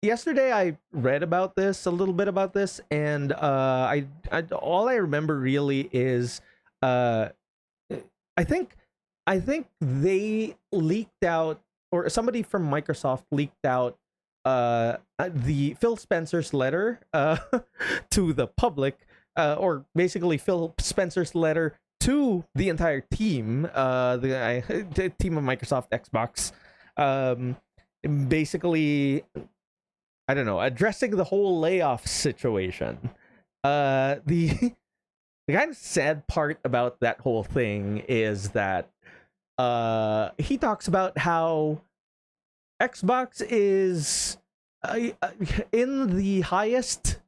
yesterday I read about this a little bit about this, and I all I remember really is uh, I think I think they leaked out, or somebody from Microsoft leaked out the Phil Spencer's letter to the public, or basically Phil Spencer's letter to the entire team, the team of Microsoft Xbox, um, basically, I don't know, addressing the whole layoff situation. The the kind of sad part about that whole thing is that he talks about how Xbox is uh, in the highest,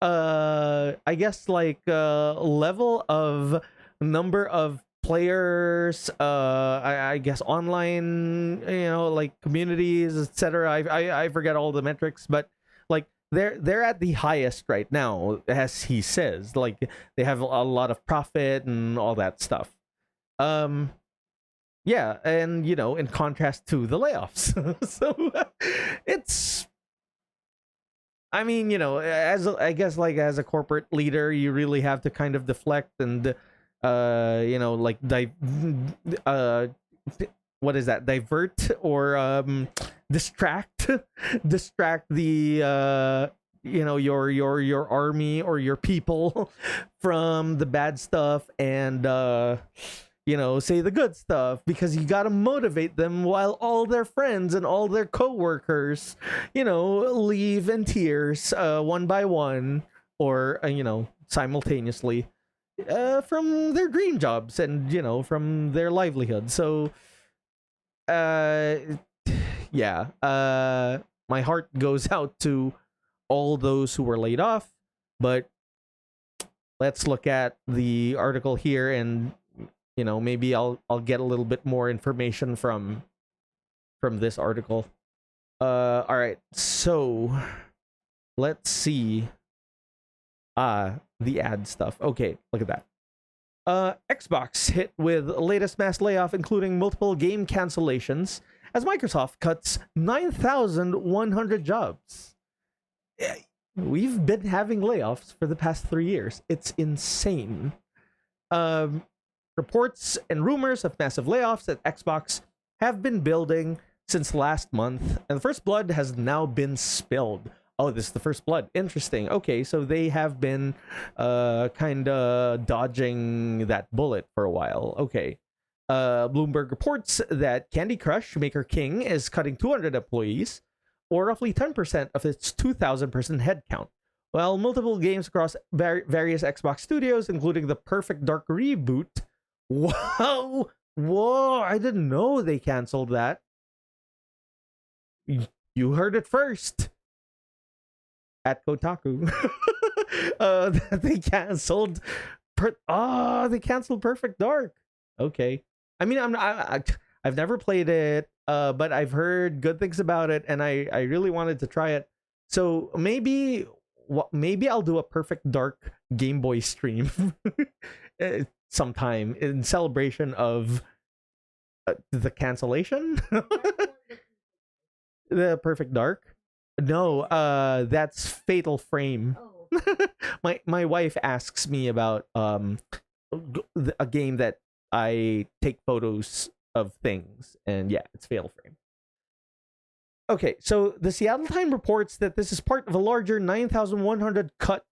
I guess, like level of number of players, I guess online, like communities, etc. I forget all the metrics, but like they're at the highest right now, as he says. Like they have a lot of profit and all that stuff. Um, yeah, and in contrast to the layoffs. So it's, I mean, I guess, like, as a corporate leader, you really have to kind of deflect and like uh what is that, divert, or distract distract the your army or your people from the bad stuff, and say the good stuff, because you got to motivate them while all their friends and all their coworkers, leave in tears, one by one, or simultaneously, from their dream jobs, and from their livelihood. So uh yeah, my heart goes out to all those who were laid off. But let's look at the article here, and maybe I'll get a little bit more information from this article. All right, so let's see. The ad stuff. Okay, look at that. Xbox hit with latest mass layoff, including multiple game cancellations, as Microsoft cuts 9,100 jobs. We've been having layoffs for the past 3 years. It's insane. Um, Reports and rumors of massive layoffs at Xbox have been building since last month, and the first blood has now been spilled. Oh, this is the first blood. Interesting. Okay, so they have been kind of dodging that bullet for a while. Okay. Bloomberg reports that Candy Crush Maker King is cutting 200 employees, or roughly 10% of its 2,000 person headcount, while multiple games across various Xbox studios, including the Perfect Dark reboot. Whoa! Whoa! I didn't know they canceled that. You heard it first at Kotaku. They canceled. They canceled Perfect Dark. Okay. I mean, I've never played it, but I've heard good things about it, and I really wanted to try it. So maybe I'll do a Perfect Dark Game Boy stream sometime in celebration of the cancellation. The Perfect Dark. No, that's Fatal Frame. Oh. My wife asks me about a game that I take photos of things, and yeah, it's Fatal Frame. Okay, so the Seattle Times reports that this is part of a larger 9,100 cut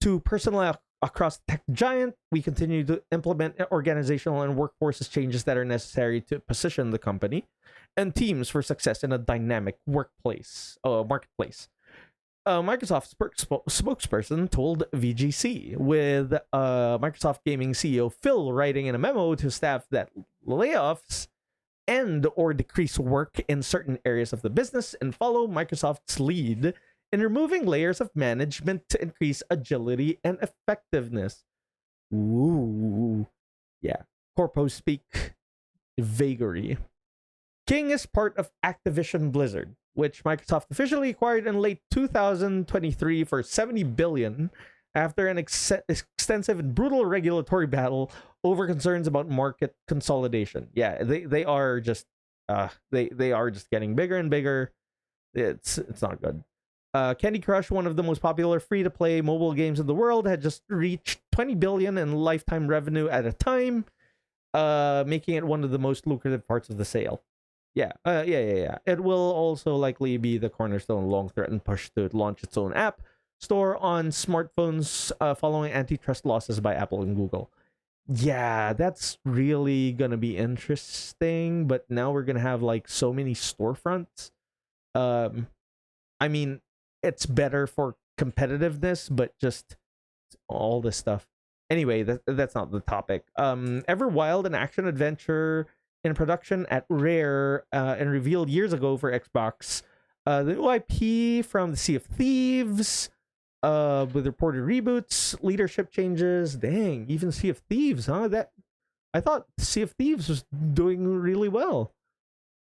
to personnel across the tech giant. We continue to implement organizational and workforces changes that are necessary to position the company and teams for success in a dynamic marketplace. Microsoft spokesperson told VGC, with Microsoft Gaming CEO Phil writing in a memo to staff that layoffs end or decrease work in certain areas of the business and follow Microsoft's lead in removing layers of management to increase agility and effectiveness. Ooh. Yeah. Corpo speak vagary. King is part of Activision Blizzard, which Microsoft officially acquired in late 2023 for $70 billion after an extensive and brutal regulatory battle over concerns about market consolidation. Yeah, they are just they are just getting bigger and bigger. It's not good. Candy Crush, one of the most popular free-to-play mobile games in the world, had just reached 20 billion in lifetime revenue at a time, making it one of the most lucrative parts of the sale. Yeah. It will also likely be the cornerstone long-threatened push to launch its own app store on smartphones following antitrust losses by Apple and Google. Yeah, that's really gonna be interesting. But now we're gonna have like so many storefronts. Um, I mean, it's better for competitiveness, but just all this stuff. Anyway, that's not the topic. Everwild, an action adventure in production at Rare and revealed years ago for Xbox. The new IP from the Sea of Thieves, with reported reboots, leadership changes. Dang, even Sea of Thieves, huh? That I thought Sea of Thieves was doing really well.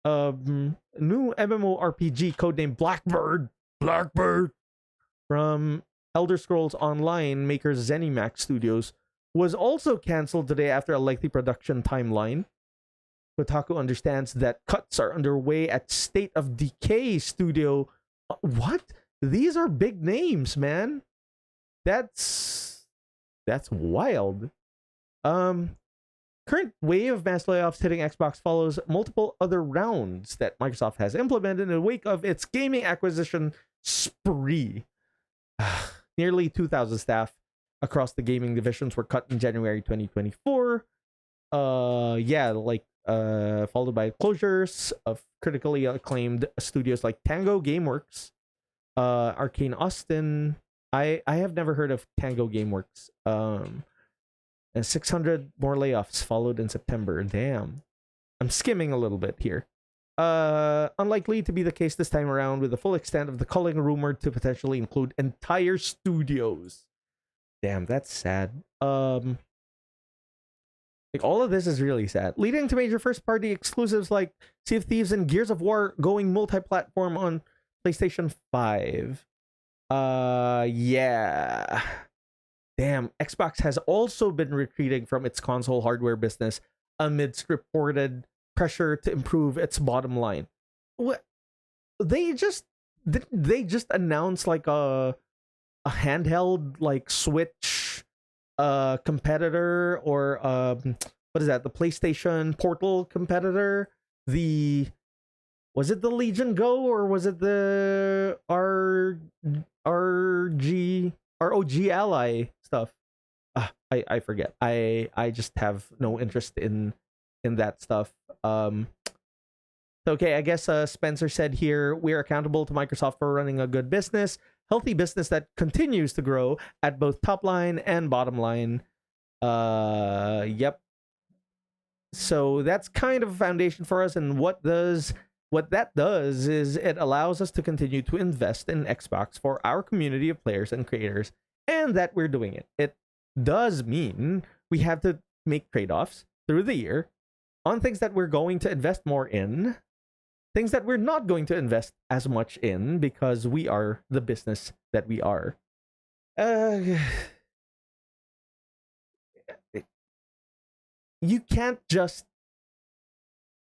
New MMORPG codenamed Blackbird from Elder Scrolls Online makers ZeniMax Studios was also canceled today after a lengthy production timeline. Kotaku understands that cuts are underway at State of Decay Studio. What? These are big names, man. That's wild. Current wave of mass layoffs hitting Xbox follows multiple other rounds that Microsoft has implemented in the wake of its gaming acquisition spree. Nearly 2,000 staff across the gaming divisions were cut in January 2024. Followed by closures of critically acclaimed studios like Tango Gameworks, Arcane Austin. I have never heard of Tango Gameworks. And 600 more layoffs followed in September. Damn. I'm skimming a little bit here. Unlikely to be the case this time around, with the full extent of the culling rumored to potentially include entire studios. Damn, that's sad. All of this is really sad, leading to major first-party exclusives like Sea of Thieves and Gears of War going multi-platform on PlayStation 5. Yeah. Damn, Xbox has also been retreating from its console hardware business amidst reported pressure to improve its bottom line. What they just announced like a handheld like Switch competitor, or what is that? The PlayStation Portal competitor. Was it the Legion Go, or was it the ROG Ally stuff? I forget. I just have no interest in that stuff. Okay, I guess Spencer said here, we're accountable to Microsoft for running a good business, healthy business that continues to grow at both top line and bottom line. Yep. So that's kind of a foundation for us, and what that does is it allows us to continue to invest in Xbox for our community of players and creators, and that we're doing it. It does mean we have to make trade-offs through the year on things that we're going to invest more in, things that we're not going to invest as much in because we are the business that we are. You can't just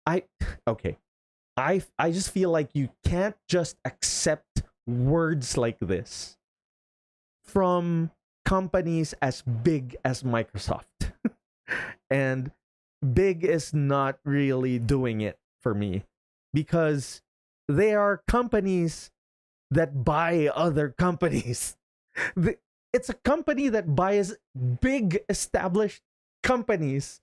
I just feel like you can't just accept words like this from companies as big as Microsoft. And big is not really doing it for me, because they are companies that buy other companies. It's a company that buys big established companies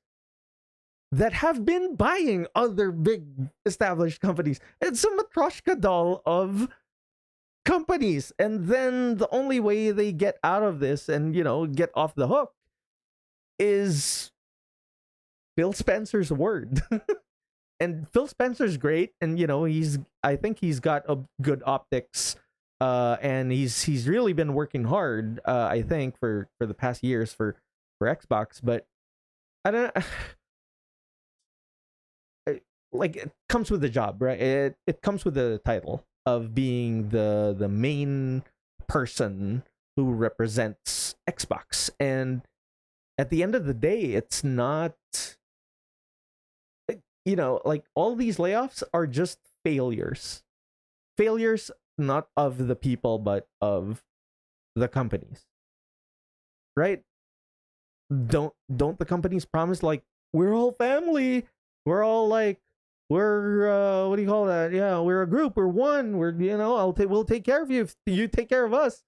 that have been buying other big established companies. It's a Matryoshka doll of companies. And then the only way they get out of this and, get off the hook is Phil Spencer's word. And Phil Spencer's great. And, I think he's got a good optics. And he's really been working hard, I think, for the past years for Xbox. But I don't know. Like, it comes with the job, right? It comes with the title of being the main person who represents Xbox. And at the end of the day, it's not, like, all these layoffs are just failures not of the people, but of the companies, right? Don't the companies promise, like, we're all family, we're all like, we're what do you call that, yeah, we're a group, we're one, we're, we'll take care of you if you take care of us.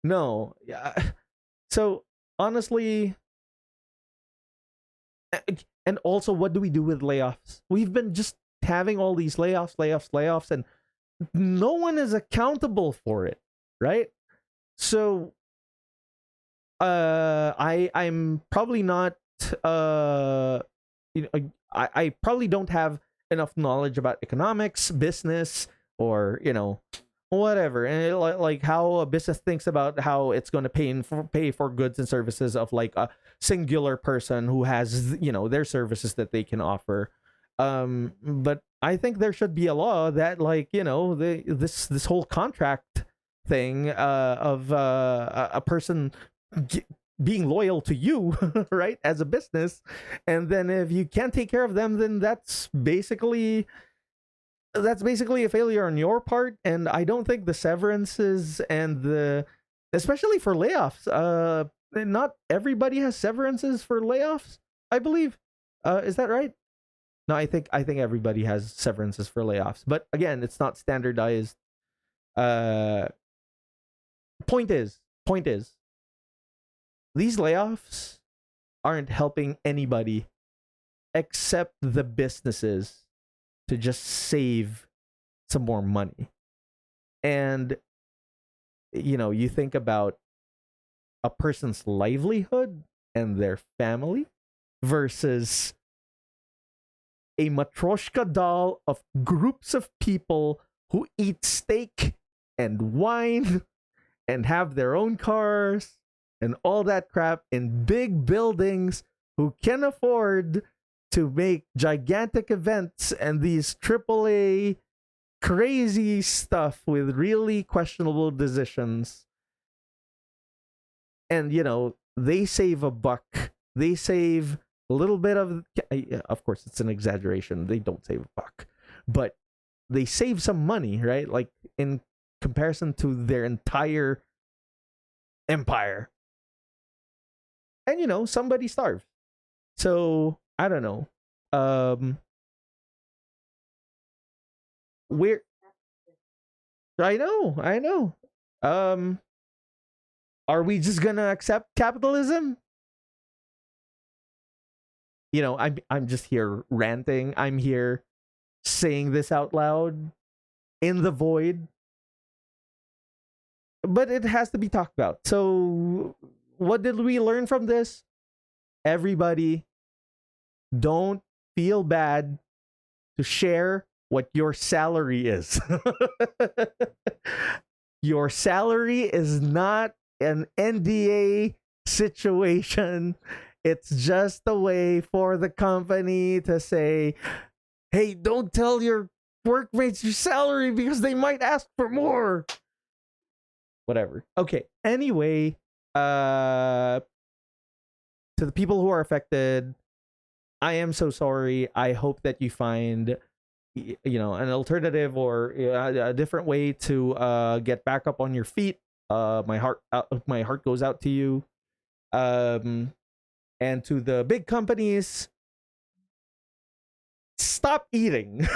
No, yeah. So honestly, and also, what do we do with layoffs? We've been just having all these layoffs, and no one is accountable for it, right? So I'm probably not uh I probably don't have enough knowledge about economics, business, or whatever, and like how a business thinks about how it's going to pay for goods and services of like a singular person who has their services that they can offer. But I think there should be a law that, like, this whole contract thing of a person being loyal to you, right, as a business, and then if you can't take care of them, then that's basically a failure on your part. And I don't think the severances and especially for layoffs, not everybody has severances for layoffs, I believe. Is that right? No, I think everybody has severances for layoffs, but again, it's not standardized. uh point is these layoffs aren't helping anybody except the businesses to just save some more money. And you think about a person's livelihood and their family versus a matryoshka doll of groups of people who eat steak and wine and have their own cars and all that crap in big buildings, who can afford to make gigantic events and these AAA crazy stuff with really questionable decisions. And they save a buck, they save a little bit of course it's an exaggeration, they don't save a buck, but they save some money, right? Like, in comparison to their entire empire. And somebody starves. So I don't know. We're I know. Um are we just gonna accept capitalism? I'm just here ranting. I'm here saying this out loud in the void, but it has to be talked about. So, what did we learn from this? Everybody, don't feel bad to share what your salary is. Your salary is not an NDA situation. It's just a way for the company to say, hey, don't tell your workmates your salary because they might ask for more. Whatever. Okay. Anyway, to the people who are affected, I am so sorry. I hope that you find an alternative or a different way to get back up on your feet. My heart goes out to you. And to the big companies, stop eating.